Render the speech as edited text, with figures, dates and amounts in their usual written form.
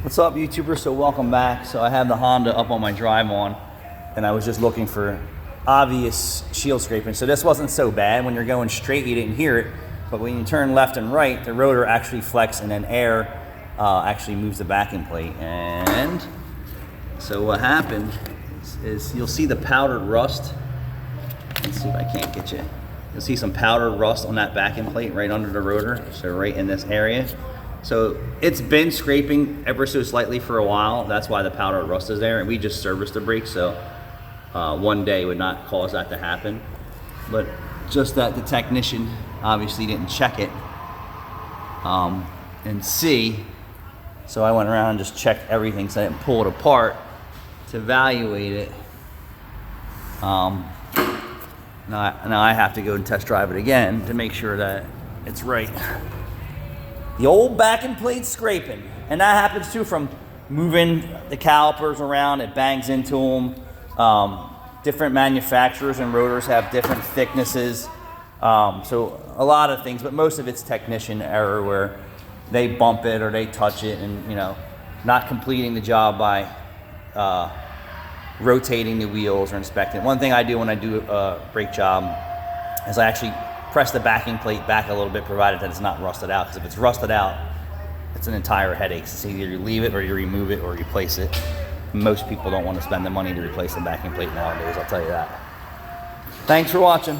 What's up, YouTubers? So welcome back. So I have the Honda up on my drive on, and I was just looking for obvious shield scraping. So this wasn't so bad. When you're going straight, you didn't hear it, but when you turn left and right, the rotor actually flexes, and then air actually moves the backing plate. And so what happened is you'll see the powdered rust. Let's see if I can't get you. You'll see some powdered rust on that backing plate right under the rotor, so right in this area. So it's been scraping ever so slightly for a while. That's why the powdered rust is there, and we just serviced the brake, so one day would not cause that to happen. But just that the technician obviously didn't check it and see. So I went around and just checked everything, so I didn't pull it apart to evaluate it. Now I have to go and test drive it again to make sure that it's right. The old backing plate scraping, and that happens too from moving the calipers around. It bangs into them. Different manufacturers and rotors have different thicknesses, so a lot of things, but most of it's technician error where they bump it or they touch it, and not completing the job by rotating the wheels or inspecting. One thing I do when I do a brake job is I actually press the backing plate back a little bit, provided that it's not rusted out, because if it's rusted out, it's an entire headache. So either you leave it or you remove it or replace it. Most people don't want to spend the money to replace the backing plate nowadays, I'll tell you that. Thanks for watching.